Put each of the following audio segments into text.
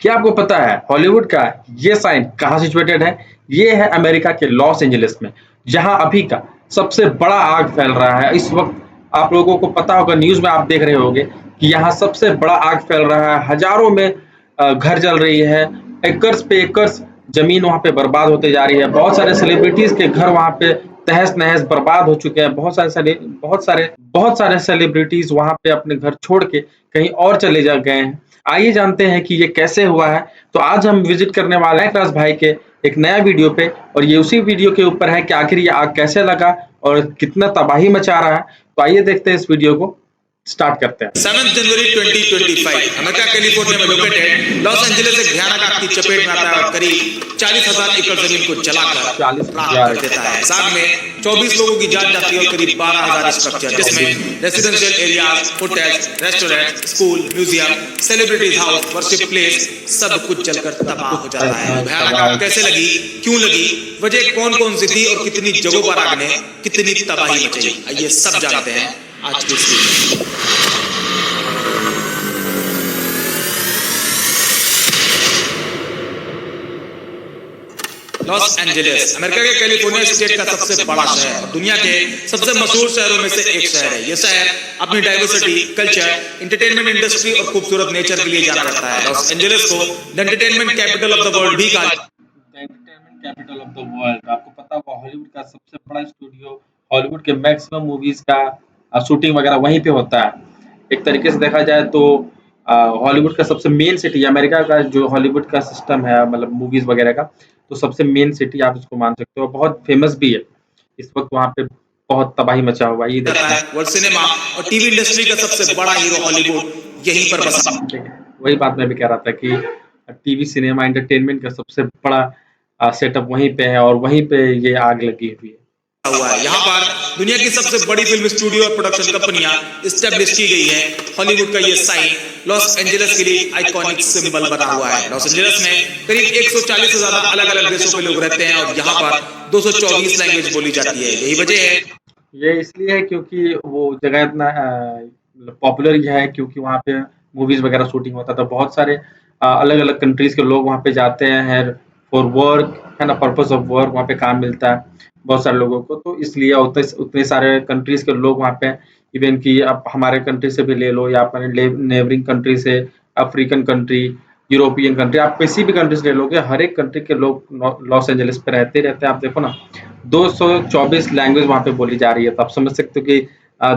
क्या आपको पता है हॉलीवुड का ये साइन कहाँ सिचुएटेड है? ये है अमेरिका के लॉस एंजलिस में, जहाँ अभी का सबसे बड़ा आग फैल रहा है। इस वक्त आप लोगों को पता होगा, न्यूज़ में आप देख रहे होंगे कि यहाँ सबसे बड़ा आग फैल रहा है। हज़ारों में घर जल रही है, एकर्स पे एकर्स ज़मीन वहाँ पे बर्बाद होते जा रही है। बहुत सारे सेलिब्रिटीज़ के घर वहाँ पे तहस-नहस बर्बाद हो चुके हैं। बहुत सारे सेलिब्रिटीज़ वहाँ पे अपने घर छोड़ के कहीं और चले जा गए हैं। आइए जानते हैं कि ये कैसे हुआ है। तो आज हम विज़िट करने वाले हैं कैलाश भाई के एक नया वीडियो पे, और ये उसी वीडियो के ऊपर है कि आखिर ये आग कैसे लगा और कितना तबाही मचा रहा है। तो आइए देखते हैं इस वीडियो को, स्टार्ट करते हैं। 7 जनवरी 2025 अमेरिका कैलिफोर्निया में लोकेटेड लॉस एंजलिस एक भयानक आग की चपेट में आता है और करीब 40,000 एकड़ जमीन को जलाकर राख कर देता है। इस आग में 24 लोगों की जान जाती है और करीब 12,000 स्ट्रक्चर, जिसमें residential areas, hotels, restaurant, school, museum, celebrities house, worship place सब कुछ जलकर तबाह हो जाता है। भयानक आग कैसे लगी, क्यों लगी, वजह कौन कौन सी थी और कितनी जगहों पर आग ने कितनी तबाही मचाई, ये सब जानते हैं आज की इस वीडियो में। लॉस एंजलिस अमेरिका के कैलिफोर्निया स्टेट का सबसे बड़ा शहर, दुनिया के सबसे मशहूर शहरों में से एक शहर है। यह शहर अपनी डाइवर्सिटी, कल्चर, एंटरटेनमेंट इंडस्ट्री और खूबसूरत नेचर के लिए जाना जाता है। लॉस एंजलिस को the entertainment capital of the world भी कहा जाता है। Entertainment capital of the world, आपको पता होगा हॉलीवुड का सबसे बड़ा स्टूडियो, हॉलीवुड के मैक्सिमम मूवीज का शूटिंग वगैरह वहीं पे होता है। एक तरीके से देखा जाए तो हॉलीवुड का सबसे मेन सिटी, अमेरिका का जो हॉलीवुड का सिस्टम है, मतलब मूवीज वगैरह का, तो सबसे मेन सिटी आप इसको मान सकते हो। बहुत फेमस भी है। इस वक्त वहाँ पे बहुत तबाही मचा हुआ है। ये देखते हैं, वर्ल्ड सिनेमा और टीवी इंडस्ट्री का सबसे बड़ा हीरो हॉलीवुड यहीं पर बसा वही बात मैं भी कह रहा था कि टीवी, सिनेमा, एंटरटेनमेंट का सबसे बड़ा सेटअप वहीं पे है और वहीं पे ये आग लगी हुई है। हुआ है। यहाँ पर दुनिया की सबसे बड़ी फिल्म स्टूडियो और प्रोडक्शन कंपनियां स्टैब्लिश की गई है। हॉलीवुड का ये साइन लॉस एंजलिस के लिए आइकॉनिक सिंबल बना हुआ है। लॉस एंजलिस में करीब 140 से ज्यादा अलग अलग देशों के लोग रहते हैं और यहाँ पर 224 लैंग्वेज बोली जाती है। यही वजह है, ये इसलिए है क्योंकि वो जगह इतना पॉपुलर है, क्योंकि वहाँ पे मूवीज वगैरह शूटिंग होता था। बहुत सारे अलग अलग कंट्रीज के लोग वहाँ पे जाते हैं फॉर वर्क, है ना, पर्पस ऑफ वर्क। वहाँ पे काम मिलता है बहुत सारे लोगों को, तो इसलिए उतने सारे कंट्रीज के लोग वहाँ पे, इवन कि आप हमारे कंट्री से भी ले लो या अपने नेबरिंग कंट्री से, अफ्रीकन कंट्री, यूरोपियन कंट्री, आप किसी भी कंट्री से ले लोगे, हर एक कंट्री के लोग लॉस एंजलिस पे रहते हैं। आप देखो ना, 224 लैंग्वेज वहाँ पे बोली जा रही है। तो आप समझ सकते हो कि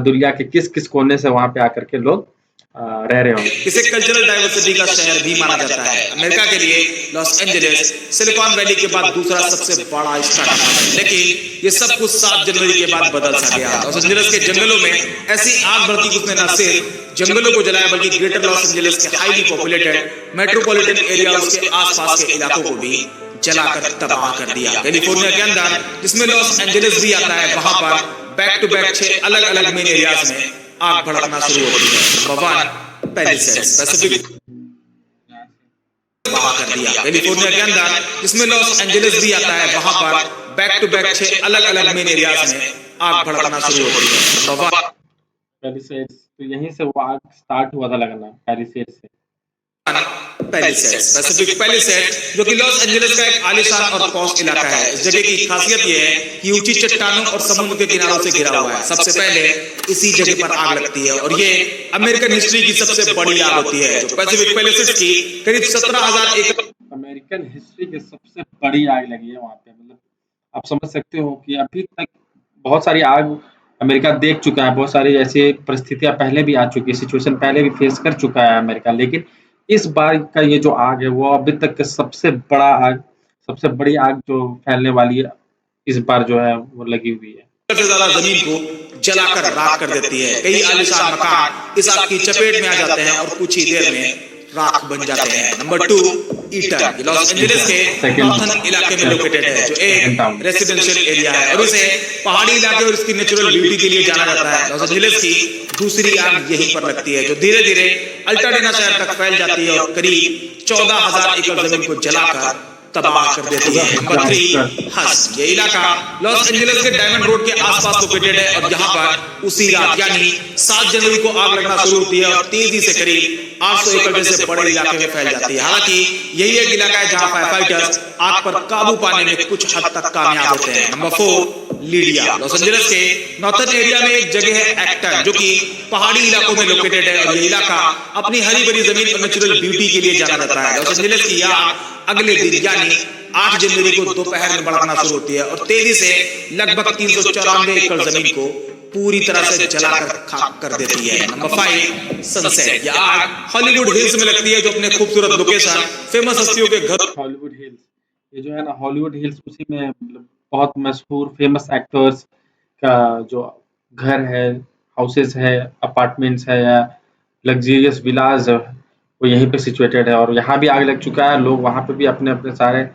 दुनिया के किस किस कोने से वहाँ पे आकर के लोग रह रहे होंगे। इसे कल्चरल डाइवर्सिटी का शहर भी माना जाता है। अमेरिका के लिए लॉस एंजलिस सिलिकॉन वैली के बाद दूसरा सबसे बड़ा स्टार्टअप है, लेकिन ये सब कुछ 7 जनवरी के बाद बदल सा गया। लॉस एंजलिस के जंगलों में ऐसी आग भड़की कि उसने न सिर्फ जंगलों को जलाया बल्कि ग्रेटर लॉस एंजलिस के हाईली पॉपुलेटेड मेट्रोपॉलिटन एरिया, उसके आसपास के इलाकों को भी जलाकर तबाह कर दिया। कैलिफोर्निया के अंदर, जिसमें लॉस एंजलिस भी आता है, वहां पर बैक टू बैक 6 अलग अलग मेन एरियाज में आग भड़कना शुरू होती है। नंबर 1 पैलिसेड्स पैसिफिक तबाह कर दिया। कैलिफोर्निया के अंदर, जिसमें लॉस एंजलिस भी आता है, वहां पर बैक टू बैक 6 अलग अलग मेन एरियाज में आग भड़कना शुरू होती है। नंबर 1 पैलिसेड्स, तो यहीं से वो आग स्टार्ट हुआ था लगना, पैलिसेड्स से। पैलिसेड्स पैसिफिक पैलिसेड, जो कि लॉस एंजलिस का एक आलीशान और पॉश इलाका है। इस जगह की खासियत यह है कि ऊंची चट्टानों और समुद्र के किनारों से घिरा हुआ है। सबसे पहले इसी जगह पर आग लगती है और ये अमेरिकन हिस्ट्री की सबसे बड़ी आग होती है, जो पैसिफिक पैलिसेड्स की करीब 17,000 एकड़ अमेरिकन हिस्ट्री की सबसे बड़ी आग लगी है वहाँ पे। मतलब आप समझ सकते हो कि अभी तक बहुत सारी आग अमेरिका देख चुका है, बहुत सारी ऐसी परिस्थितियां पहले भी आ चुकी है, सिचुएशन पहले भी फेस कर चुका है अमेरिका, लेकिन इस बार का ये जो आग है वो अभी तक का सबसे बड़ा आग, सबसे बड़ी आग जो फैलने वाली है इस बार जो है वो लगी हुई है। से ज्यादा जमीन को जलाकर राख कर देती है। कई आलीशान मकान इस आग की चपेट में आ जाते हैं और कुछ ही देर में राख बन जाते हैं। नंबर 2 ईटन, लॉस एंजलिस के नॉर्थन इलाके में लोकेटेड है, जो एक रेसिडेंशियल एरिया है और इसे पहाड़ी इलाके और इसकी नेचुरल ब्यूटी के लिए जाना जाता है। लॉस एंजलिस की दूसरी आग यहीं पर लगती है, जो धीरे धीरे अल्टाडेना शहर तक फैल जाती है और करीब 14,000 एकड़ जमीन को जलाकर तबाह कर देती है। नंबर 3, हस। ये इलाका लॉस एंजलिस के डायमंड रोड के आसपास लोकेटेड है और यहाँ पर उसी रात यानी 7 जनवरी को आग लगना शुरू होती है और तेजी से करीब 800 एकड़ जैसे बड़े इलाके में फैल जाती है। हालांकि यही एक इलाका है जहां फायर फाइटर्स आग पर काबू पाने में कुछ हद तक कामयाब होते हैं। Number 4, Lydia. लॉस एंजलिस के नॉर्थर्न एरिया में एक जगह है एक्टन, जो कि पहाड़ी इलाकों में लोकेटेड है और ये इलाका अपनी हरी भरी जमीन और नेचुरल ब्यूटी के लिए जाना जाता है। लॉस एंजलिस की आग अगले दिन यानी 8 जनवरी को दोपहर में भड़कना शुरू होती है और तेजी से लगभग 394 एकड़ जमीन को पूरी तरह से जलाकर खाक कर देती है। Number 5, sunset. यह आग हॉलीवुड हिल्स में लगती है, जो अपने खूबसूरत लोकेशन, फेमस हस्तियों के घर। हॉलीवुड हिल्स, ये जो है ना हॉलीवुड हिल्स, उसी में मतलब बहुत मशहूर फेमस एक्टर्स का जो घर है, हाउसेस है, अपार्टमेंट्स है या लग्जरियस विलाज, वो यहीं पे सिचुएटेड है। और यहाँ भी आग लग चुका है। लोग वहाँ पे भी अपने अपने सारे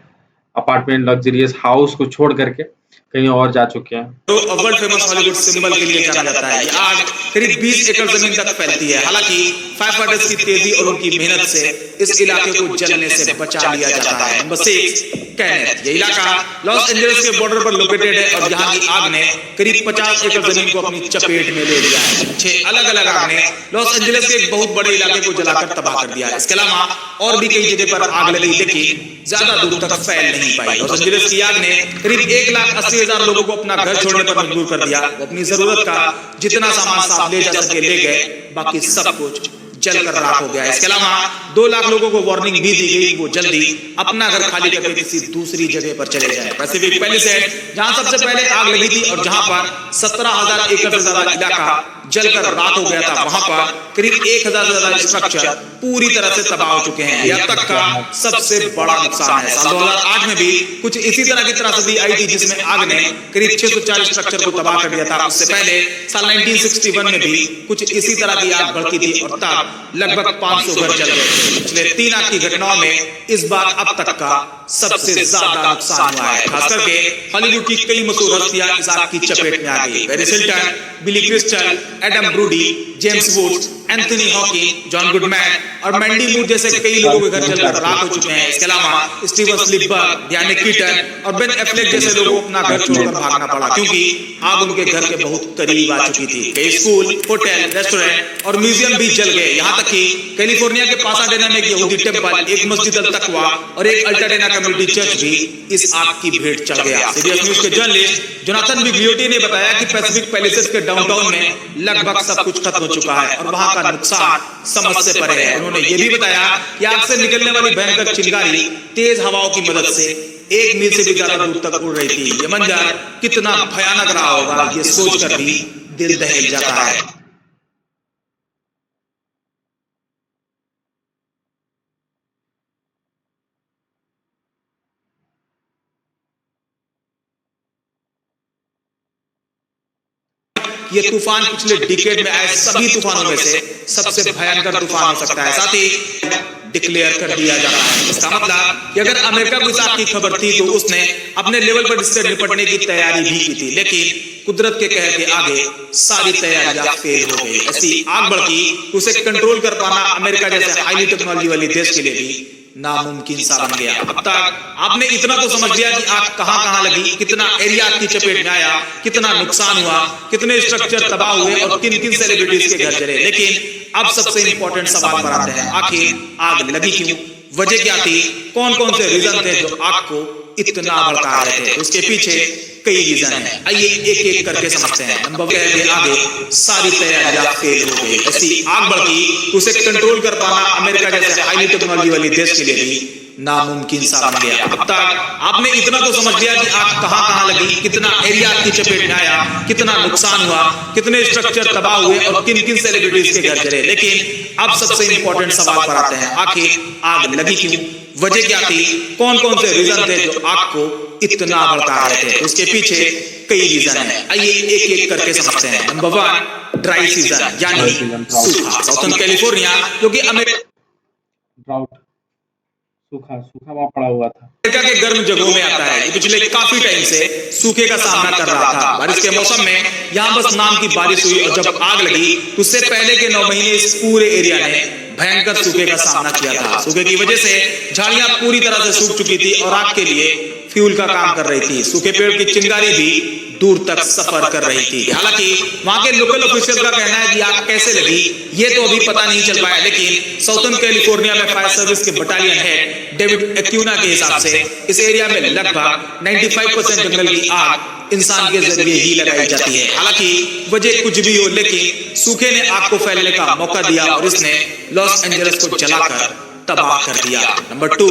अपार्टमेंट, लग्जरियस हाउस को छोड़ करके कहीं और जा चुके हैं। तो वर्ल्ड फेमस हॉलीवुड सिंबल के लिए जाना जाता है। ये आग करीब 20 एकड़ जमीन तक फैलती है। हालांकि फायर फाइटर्स की तेजी और उनकी मेहनत से इस इलाके को जलने से बचा लिया जाता है। Number 6, Kenneth. ये इलाका लॉस एंजलिस के बॉर्डर पर लोकेटेड है और यहाँ की आग ने करीब 50 एकड़ जमीन को अपनी चपेट में ले लिया है। 6 अलग अलग आग ने लॉस एंजलिस के एक बहुत बड़े इलाके को जलाकर तबाह कर दिया है। इसके अलावा और भी कई जगह पर आग लगी, लेकिन ज्यादा दूर तक फैल नहीं पाई। लॉस एंजलिस की आग ने करीब 1,80,000 लोगों को अपना घर छोड़ने पर मजबूर कर दिया। वो अपनी जरूरत का जितना सामान साथ ले जा सके ले गए, बाकी सब कुछ जलकर राख हो गया। इसके अलावा 2 लाख लोगों को वार्निंग भी दी गई, वो जल्दी अपना घर खाली करके किसी दूसरी जगह पर चले जाएं। पैसिफिक पैलिसेड, जहां सबसे पहले आग लगी थी और जहां पर 17,000 एकड़ से ज्यादा इलाका जलकर राख हो गया था, वहां पर करीब 1,000 से ज्यादा स्ट्रक्चर पूरी तरह से तबाह हो चुके हैं। यह तक का सबसे बड़ा नुकसान है। साल 2008 में भी कुछ इसी तरह की त्रासदी आई थी, जिसमें आग ने करीब 640 स्ट्रक्चर को तबाह कर दिया था। उससे पहले साल 1961 में भी कुछ इसी तरह की आग भड़की थी और तब लगभग 500 घर जल गए थे। पिछले 3 आग की घटनाओं में इस बार अब तक का सबसे ज्यादा नुकसान हुआ है। खास करके हॉलीवुड की कई मशहूर हस्तियां इस आग की चपेट में आ गई। Paris Hilton, Billy Crystal, Adam Brody, James Woods, Anthony Hopkins, John Goodman और मैंडी मूर जैसे कई लोगों के घर जलकर राख हो चुके हैं। इसके अलावा स्टीवन स्लिपबर्ग, डियाने कीटन और बेन एफ्लेक जैसे लोगों को अपना घर छोड़कर भागना पड़ा, क्योंकि आग उनके घर के बहुत करीब आ चुकी थी। कई स्कूल, होटल, रेस्टोरेंट और म्यूजियम भी जल गए। यहाँ तक कि कैलिफोर्निया के पासाडेना में एक यहूदी टेम्पल, एक मस्जिद अल तकवा और एक अल्टाडेना कम्युनिटी चर्च भी इस आग की भेंट चढ़ गया। सीबीएस न्यूज के जर्नलिस्ट जोनाथन बिग्लियोटी ने बताया कि पैसिफिक पैलेसेस के डाउनटाउन में लगभग सब कुछ खत्म हो चुका है और वहां का नुकसान समझ से परे है। उन्होंने ये भी बताया कि आग से निकलने वाली भयंकर चिंगारी तेज हवाओं की मदद से 1 मील से भी ज्यादा दूर तक उड़ रही थी। ये मंजर कितना भयानक रहा होगा, ये सोचकर भी दिल दहल जाता है। ये तूफान पिछले डिकेड में आए सभी तूफानों में से सबसे भयंकर तूफान हो सकता है। साथ ही डिक्लेयर कर दिया जाता है। इसका मतलब कि अगर अमेरिका को इस आग की खबर थी तो उसने अपने लेवल पर इससे निपटने की तैयारी भी की थी, लेकिन कुदरत के कहर के आगे सारी तैयारियां फेल हो गई। ऐसी आग भड़की उसे कंट्रोल कर पाना अमेरिका जैसे हाईली टेक्नोलॉजी वाले देश के लिए भी नामुमकिन सा बन गया। अब तक आपने इतना तो समझ लिया कि आग कहां कहां लगी, कितना एरिया आग की चपेट में आया, कितना नुकसान हुआ, कितने स्ट्रक्चर तबाह हुए और किन किन सेलिब्रिटीज के घर जले। लेकिन अब सबसे इंपॉर्टेंट सवाल पर आते हैं, आखिर आग लगी क्यों, वजह क्या थी, कौन कौन से रीजन थे जो आग को इतना भड़का रहे थे। उसके पीछे कई रीजन है, आइए एक एक करके समझते हैं। नंबर 1 के आगे सारी तैयारियां फेल हो गई। ऐसी आग भड़की उसे कंट्रोल कर पाना अमेरिका जैसे हाईली टेक्नोलॉजी वाले देश के लिए भी नामुमकिन सा बन गया। अब तक आपने इतना तो समझ लिया कि आग कहां कहां लगी, कितना एरिया की चपेट में आया, कितना नुकसान हुआ, कितने स्ट्रक्चर तबाह हुए और किन किन सेलिब्रिटीज के घर जले। लेकिन अब सबसे इंपॉर्टेंट सवाल पर आते हैं, आखिर आग लगी क्यों, वजह क्या थी, कौन कौन से रीजन थे जो आग को इतना भड़का रहे थे। उसके पीछे कई रीजन है, आइए एक एक करके समझते हैं। नंबर 1 ड्राई सीजन यानी सूखा। साउथर्न कैलिफोर्निया जो कि ड्राउट, सूखा वहां पड़ा हुआ था। अमेरिका के गर्म जगहों में आता है। ये पिछले काफी टाइम से सूखे का सामना कर रहा था। बारिश के मौसम में यहाँ बस नाम की बारिश हुई और जब आग लगी तो उससे पहले के 9 महीने इस पूरे एरिया ने भयंकर सूखे का सामना किया था। सूखे की वजह से झाड़ियां पूरी तरह से सूख चुकी थी और आग के लिए फ्यूल का काम कर रही थी। सूखे पेड़ की चिंगारी भी दूर तक सफर कर रही थी। हालांकि वहां के लोकल ऑफिशियल का कहना है कि आग कैसे लगी ये तो अभी पता नहीं चल पाया, लेकिन साउथर्न कैलिफोर्निया में फायर सर्विस के बटालियन हेड डेविड एक्यूना के हिसाब से इस एरिया में लगभग 95% जंगल की आग इंसान के जरिए ही लगाई जाती है। हालांकि वजह कुछ भी हो, लेकिन सूखे ने आग को फैलने का मौका दिया और इसने लॉस एंजलिस को जलाकर तबाह कर दिया। Number 2,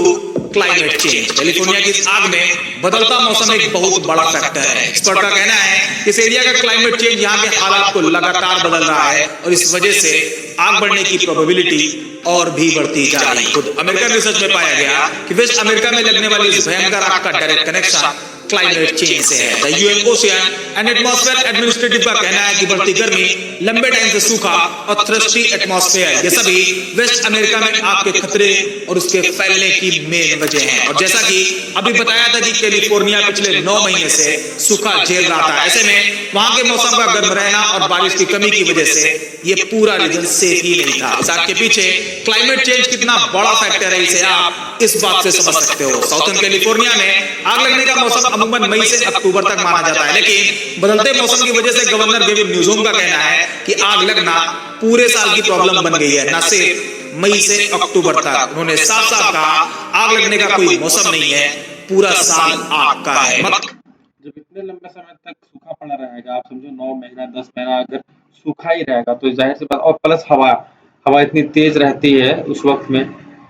climate change. कैलिफोर्निया की इस आग में बदलता मौसम एक बहुत बड़ा फैक्टर है। एक्सपर्ट का कहना है इस एरिया का क्लाइमेट चेंज यहाँ के हालात को लगातार बदल रहा है और इस वजह से आग बढ़ने की प्रोबेबिलिटी और भी बढ़ती जा रही है। खुद अमेरिकन रिसर्च में पाया गया कि वेस्ट अमेरिका में लगने वाली इस भयंकर आग का डायरेक्ट कनेक्शन क्लाइमेट चेंज से है। The UN ocean and atmosphere administrative का कहना है कि बढ़ती गर्मी, लंबे टाइम से सूखा और थ्रस्टी एटमॉस्फेयर ये सभी वेस्ट अमेरिका में आग के खतरे और उसके फैलने की मेन वजह है। और जैसा कि अभी बताया था कि कैलिफोर्निया पिछले 9 महीने से सूखा झेल रहा था। ऐसे में वहां के मौसम का गर्म रहना और बारिश की कमी की वजह से ये पूरा रीजन सेफ ही नहीं था। इस आग के पीछे क्लाइमेट चेंज कितना बड़ा फैक्टर है इसे आप इस बात से समझ सकते हो। साउथर्न कैलिफोर्निया में आग लगने का मौसम अमूमन मई से अक्टूबर तक माना जाता है, लेकिन बदलते मौसम की वजह से गवर्नर गेविन न्यूसोम का कहना है कि आग लगना पूरे साल की प्रॉब्लम बन गई है, न सिर्फ मई से अक्टूबर तक। उन्होंने साफ साफ कहा आग लगने का कोई मौसम नहीं है, पूरा साल आग का है। जब इतने लंबे समय तक सूखा पड़ा रहेगा, आप समझो 9 महीना 10 महीना अगर सूखा ही रहेगा तो जाहिर सी बात, और प्लस हवा इतनी तेज रहती है उस वक्त में,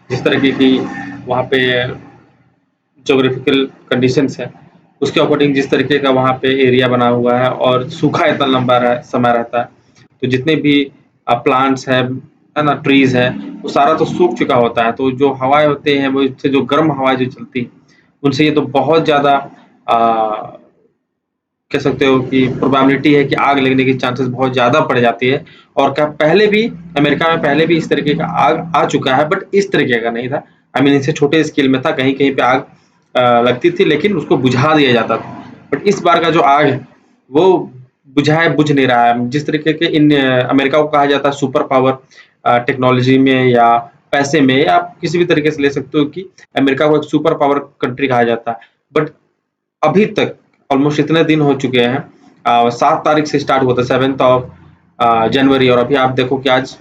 जिस तरह की वहाँ पे ज्योग्राफिकल कंडीशंस है उसके अकॉर्डिंग जिस तरीके का वहाँ पे एरिया बना हुआ है और सूखा इतना लंबा समय रहता है, तो जितने भी प्लांट्स है ना, ट्रीज है, वो सारा तो सूख चुका होता है। तो जो हवाएं होते हैं वो इससे जो गर्म हवाएं जो चलती हैं उनसे ये तो बहुत ज़्यादा कह सकते हो कि प्रोबेबिलिटी है कि आग लगने की चांसेस बहुत ज़्यादा बढ़ जाती है। और क्या पहले भी अमेरिका में पहले भी इस तरीके का आग आ चुका है, बट इस तरीके का नहीं था। आई मीन इससे छोटे स्केल में था, कहीं-कहीं पे आग लगती थी लेकिन उसको बुझा दिया जाता था। बट इस बार का जो आग है वो बुझ नहीं रहा है। जिस तरीके के अमेरिका को कहा जाता है सुपर पावर टेक्नोलॉजी में या पैसे में, या आप किसी भी तरीके से ले सकते हो कि अमेरिका को एक सुपर पावर कंट्री कहा जाता है। बट अभी तक ऑलमोस्ट इतने दिन हो चुके हैं, 7 तारीख से स्टार्ट हुआ था 7th ऑफ जनवरी, और अभी आप देखो कि आज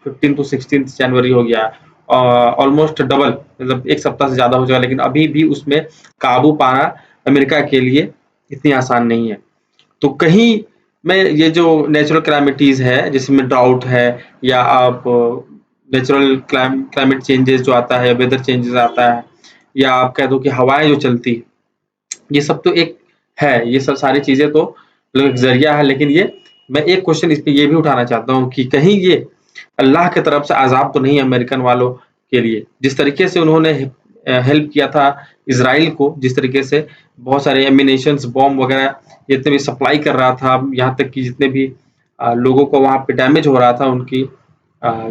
15 to 16 जनवरी हो गया है। ऑलमोस्ट डबल, मतलब एक सप्ताह से ज़्यादा हो जाएगा, लेकिन अभी भी उसमें काबू पाना अमेरिका के लिए इतनी आसान नहीं है। तो कहीं में ये जो नेचुरल कैलामिटीज़ है जिसमें ड्राउट है या आप नेचुरल क्लाइमेट चेंजेस जो आता है, वेदर चेंजेस आता है, या आप कह दो कि हवाएं जो चलती है, ये सब तो एक है, ये सब सारी चीज़ें तो एक जरिया है। लेकिन ये मैं एक क्वेश्चन इस पे ये भी उठाना चाहता हूँ कि कहीं ये अल्लाह की तरफ से अज़ाब तो नहीं है अमेरिकन वालों के लिए। जिस तरीके से उन्होंने हेल्प किया था इज़राइल को, जिस तरीके से बहुत सारे एम्यूनेशंस, बॉम्ब वगैरह जितने भी सप्लाई कर रहा था, यहाँ तक कि जितने भी लोगों को वहाँ पे डैमेज हो रहा था उनकी,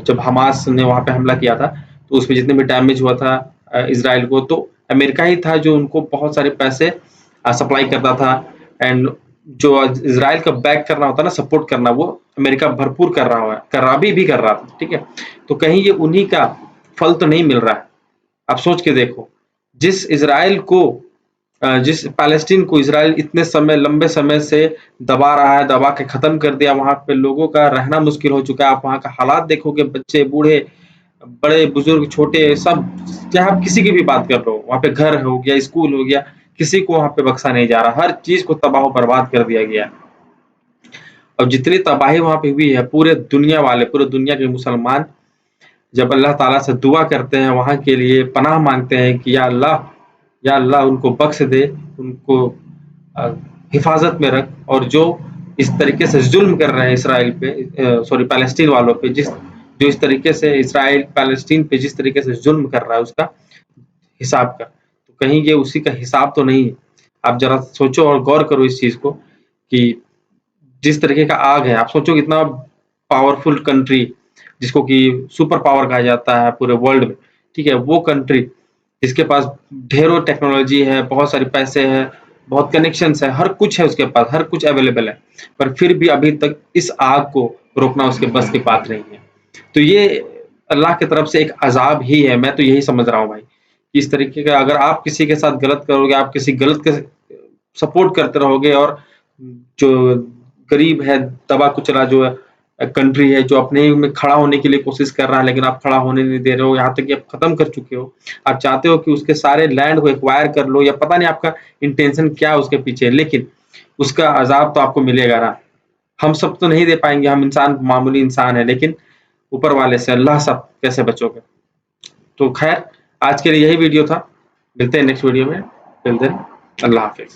जब हमास ने वहाँ पे हमला किया था तो उसमें जितने भी डैमेज हुआ था इज़राइल को, तो अमेरिका ही था जो उनको बहुत सारे पैसे सप्लाई करता था। एंड जो इज़राइल का बैक करना होता है ना, सपोर्ट करना, वो अमेरिका भरपूर कर रहा भी कर रहा था, ठीक है। तो कहीं ये उन्हीं का फल तो नहीं मिल रहा है। आप सोच के देखो, जिस पैलेस्टीन को इज़राइल इतने लंबे समय से दबा रहा है, दबा के खत्म कर दिया, वहां पे लोगों का रहना मुश्किल हो चुका है। आप वहां का हालात देखोगे, बच्चे, बूढ़े, बड़े बुजुर्ग, छोटे, सब, चाहे आप किसी की भी बात कर लो, वहां पे घर हो गया, स्कूल हो गया, किसी को वहां पे बख्शा नहीं जा रहा, हर चीज को तबाह बर्बाद कर दिया गया। और जितनी तबाही वहां पे हुई है, पूरे दुनिया के मुसलमान जब अल्लाह ताला से दुआ करते हैं, वहां के लिए पनाह मांगते हैं कि या अल्लाह उनको बख्श दे, उनको हिफाजत में रख, और जो इस तरीके से जुल्म कर रहे हैं इस्राइल पे, पैलेस्टीन वालों पे, जो इस तरीके से इस्राइल पैलेस्टीन पे जिस तरीके से जुल्म कर रहा है, उसका हिसाब कर, तो कहीं ये उसी का हिसाब तो नहीं है। आप जरा सोचो और गौर करो इस चीज को कि जिस तरीके का आग है, आप सोचो कितना पावरफुल कंट्री, जिसको कि सुपर पावर कहा जाता है पूरे वर्ल्ड में, ठीक है, वो कंट्री जिसके पास ढेरों टेक्नोलॉजी है, बहुत सारे पैसे हैं, बहुत कनेक्शंस है, हर कुछ है उसके पास, हर कुछ अवेलेबल है, पर फिर भी अभी तक इस आग को रोकना उसके बस की बात नहीं है। तो ये अल्लाह की तरफ से एक अज़ाब ही है। मैं तो यही समझ रहा हूँ भाई। कि इस तरीके का अगर आप किसी के साथ गलत करोगे, आप किसी गलत के सपोर्ट करते रहोगे और जो गरीब है, दबा-कुचला जो कंट्री है, जो अपने में खड़ा होने के लिए कोशिश कर रहा है, लेकिन आप खड़ा होने नहीं दे रहे हो, यहाँ तक कि आप खत्म कर चुके हो। आप चाहते हो कि उसके सारे लैंड को एक्वायर कर लो या पता नहीं आपका इंटेंशन क्या है उसके पीछे, लेकिन उसका अज़ाब तो आपको मिलेगा ना। हम सब तो नहीं दे पाएँगे, हम इंसान मामूली इंसान हैं, लेकिन ऊपर वाले से अल्लाह सब कैसे बचोगे। तो ख़ैर आज के लिए यही वीडियो था। मिलते हैं नेक्स्ट वीडियो में। टिल देन अल्लाह हाफ़िज़।